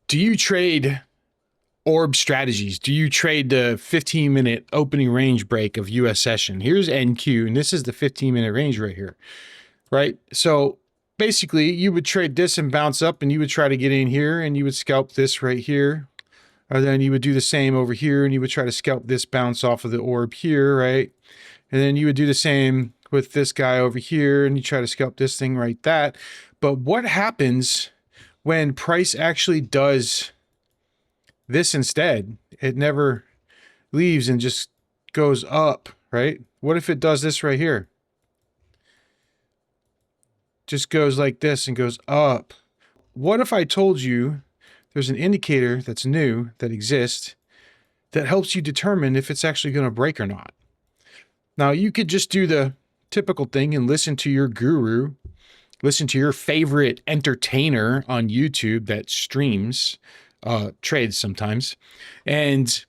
Do you trade orb strategies? Do you trade the 15-minute opening range break of US session? Here's NQ, and this is the 15-minute range right here, right? So basically, you would trade this and bounce up, and you would try to get in here, and you would scalp this right here. Or then you would do the same over here, and you would try to scalp this bounce off of the orb here, right? And then you would do the same with this guy over here, and you try to scalp this thing right that. But what happens when price actually does this instead? It never leaves and just goes up, right? What if it does this right here? Just goes like this and goes up. What if I told you there's an indicator that's new that exists that helps you determine if it's actually going to break or not? Now, you could just do the typical thing and listen to your guru, listen to your favorite entertainer on YouTube that streams trades sometimes, and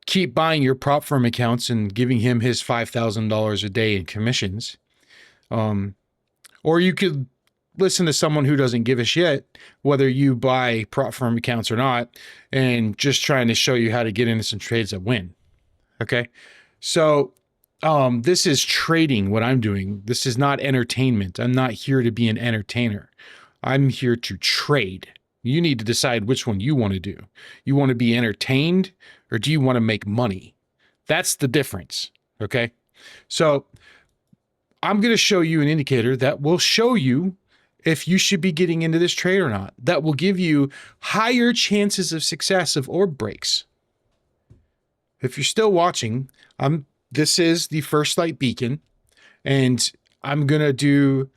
keep buying your prop firm accounts and giving him his $5,000 a day in commissions. Or you could listen to someone who doesn't give a shit whether you buy prop firm accounts or not, and just trying to show you how to get into some trades that win. Okay. So, this is trading what I'm doing. This is not entertainment. I'm not here to be an entertainer. I'm here to trade. You need to decide which one you want to do. You want to be entertained, or do you want to make money? That's the difference. Okay. So I'm going to show you an indicator that will show you if you should be getting into this trade or not. That will give you higher chances of success of orb breaks. If you're still watching, this is the First Light Beacon, and I'm going to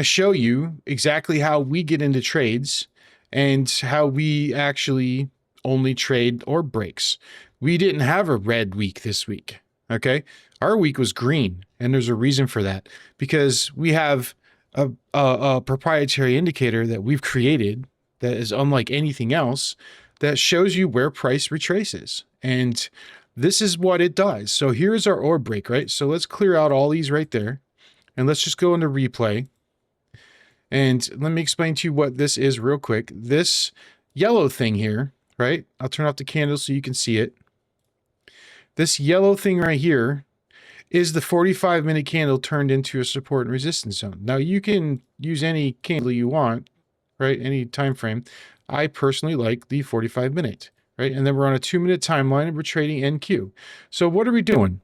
show you exactly how we get into trades and how we actually only trade orb breaks. We didn't have a red week this week. Okay. Our week was green, and there's a reason for that, because we have a proprietary indicator that we've created that is unlike anything else, that shows you where price retraces. And this is what it does. So here's our orb break, right? So let's clear out all these right there, and let's just go into replay. And let me explain to you what this is real quick. This yellow thing here, right? I'll turn off the candle so you can see it. This yellow thing right here is the 45-minute candle turned into a support and resistance zone. Now, you can use any candle you want, right? Any time frame. I personally like the 45-minute, right? And then we're on a 2-minute timeline, and we're trading NQ. So what are we doing?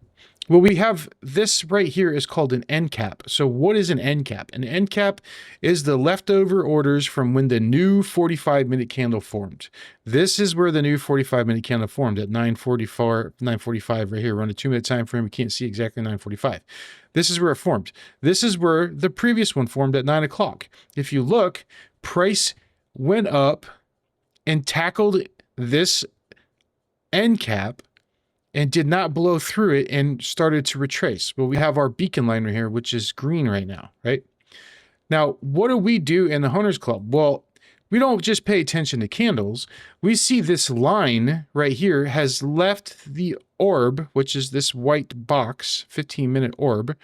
Well, we have this right here is called an end cap. So what is an end cap? An end cap is the leftover orders from when the new 45-minute candle formed. This is where the new 45-minute candle formed at 9:45 right here. We're on a 2-minute time frame. We can't see exactly 9:45. This is where it formed. This is where the previous one formed at 9 o'clock. If you look, price went up and tackled this end cap and did not blow through it and started to retrace. Well, we have our beacon line right here, which is green right now, right? Now, what do we do in the Hunters Club? Well, we don't just pay attention to candles. We see this line right here has left the orb, which is this white box, 15-minute orb.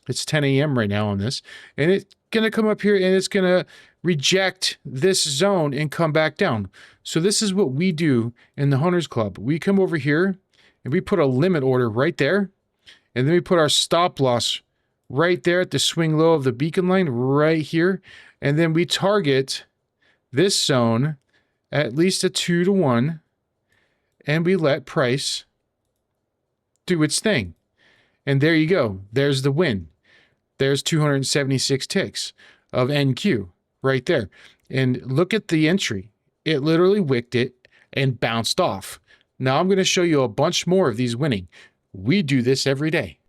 It's 10 a.m. right now on this. And it's going to come up here, and it's going to reject this zone and come back down. So this is what we do in the Hunters Club. We come over here, and we put a limit order right there, and then we put our stop loss right there at the swing low of the beacon line right here, and then we target this zone at least a 2-to-1, and we let price do its thing. And there you go. There's the win. There's 276 ticks of NQ right there. And look at the entry. It literally wicked it and bounced off. Now I'm going to show you a bunch more of these winning. We do this every day.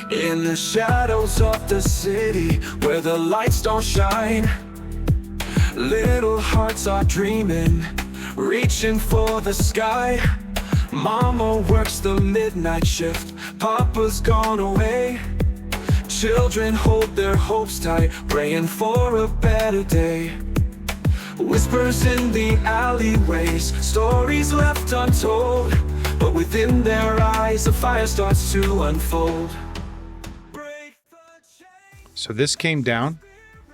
In the shadows of the city, where the lights don't shine, little hearts are dreaming, reaching for the sky. Mama works the midnight shift, Papa's gone away. Children hold their hopes tight, praying for a better day. Whispers in the alleyways, stories left untold. But with Within their eyes, a fire starts to unfold. So this came down,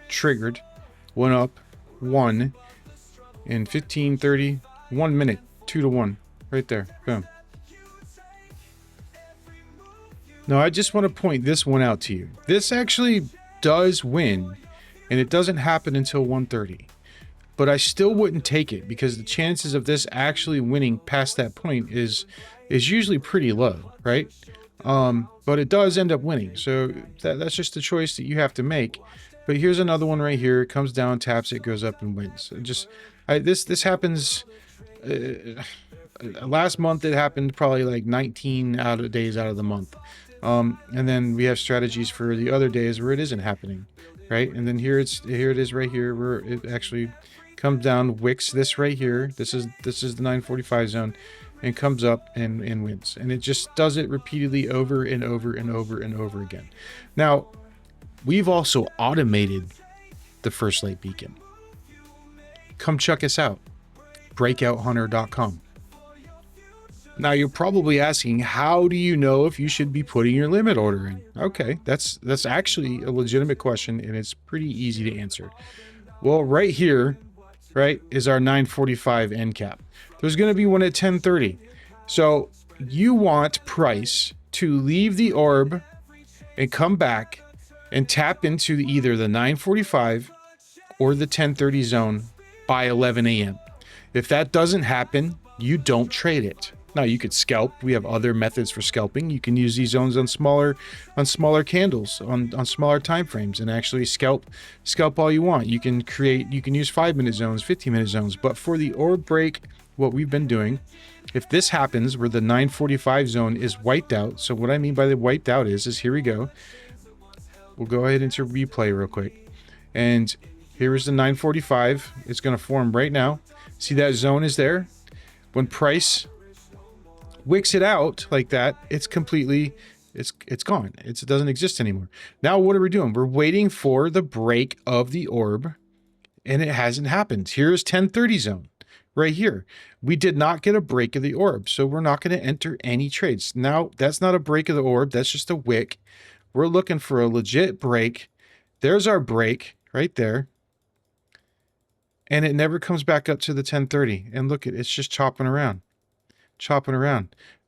triggered, went up, 1 in 15, 30, 1 minute, 2 to 1, right there, boom. Now I just want to point this one out to you. This actually does win, and it doesn't happen until 1:30. But I still wouldn't take it because the chances of this actually winning past that point is usually pretty low, right? But it does end up winning, so that's just a choice that you have to make. But here's another one right here. It comes down, taps it, goes up, and wins. This happens. Last month it happened probably like 19 days out of the month, and then we have strategies for the other days where it isn't happening, right? And then here it is right here where it actually comes down, wicks this right here. This is the 945 zone, and comes up and wins. And it just does it repeatedly over and over and over and over again. Now, we've also automated the first light beacon. Come check us out, breakouthunter.com. Now you're probably asking, how do you know if you should be putting your limit order in? Okay, that's actually a legitimate question, and it's pretty easy to answer. Well, right here, right, is our 945 end cap. There's going to be one at 1030. So you want price to leave the orb and come back and tap into either the 945 or the 1030 zone by 11 a.m. If that doesn't happen, you don't trade it. Now you could scalp. We have other methods for scalping. You can use these zones on smaller candles, on smaller time frames, and actually scalp all you want. You can use 5-minute zones, 15-minute zones. But for the orb break, what we've been doing, if this happens where the 945 zone is wiped out, so what I mean by the wiped out is here we go. We'll go ahead into replay real quick. And here is the 945. It's going to form right now. See that zone is there? When price wicks it out like that, it's completely, it's gone. It doesn't exist anymore. Now what are we doing? We're waiting for the break of the orb, and it hasn't happened. Here's 1030 zone right here. We did not get a break of the orb, so we're not going to enter any trades. Now that's not a break of the orb, that's just a wick. We're looking for a legit break. There's our break right there, and it never comes back up to the 1030. And look, it's just chopping around.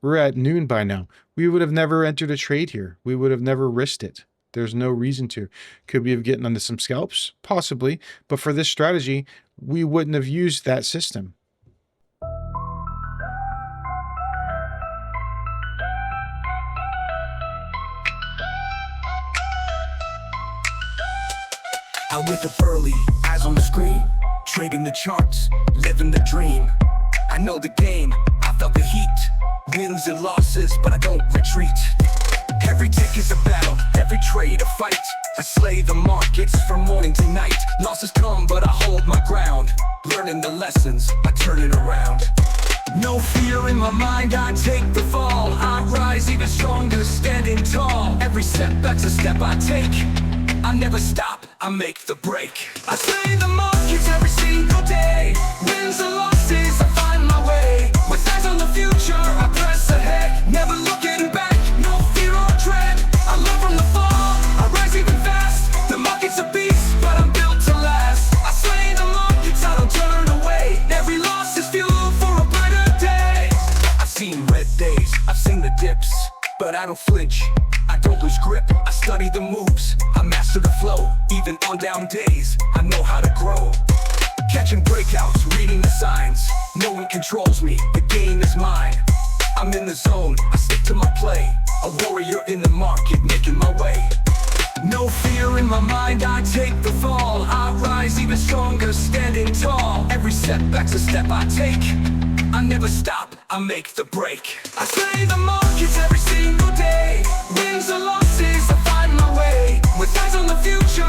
We're at noon by now. We would have never entered a trade here. We would have never risked it. There's no reason to. Could we have gotten onto some scalps? Possibly. But for this strategy, we wouldn't have used that system. Out with the early, eyes on the screen, trading the charts, living the dream. I know the game, I felt the heat, wins and losses, but I don't retreat. Every tick is a battle, every trade a fight. I slay the markets from morning to night. Losses come, but I hold my ground. Learning the lessons, I turn it around. No fear in my mind, I take the fall. I rise even stronger, standing tall. Every setback's a step I take. I never stop, I make the break. I slay the markets every single day. Wins and losses, I find my way. With eyes on the future, I press ahead. Never looking back, no fear or dread. I learn from the fall, I rise even fast. The market's a beast, but I'm built to last. I slay the markets, I don't turn away. Every loss is fuel for a brighter day. I've seen red days, I've seen the dips, but I don't flinch, I don't lose grip. I study the moves, I master the flow. Even on down days, I know how to grow. Catching breakouts, reading the signs. No one controls me, the game is mine. I'm in the zone, I stick to my play. A warrior in the market, making my way. No fear in my mind, I take the fall. I rise even stronger, standing tall. Every setback's a step I take. I never stop, I make the break. I slay the markets every single day. Wins or losses, I find my way. With eyes on the future,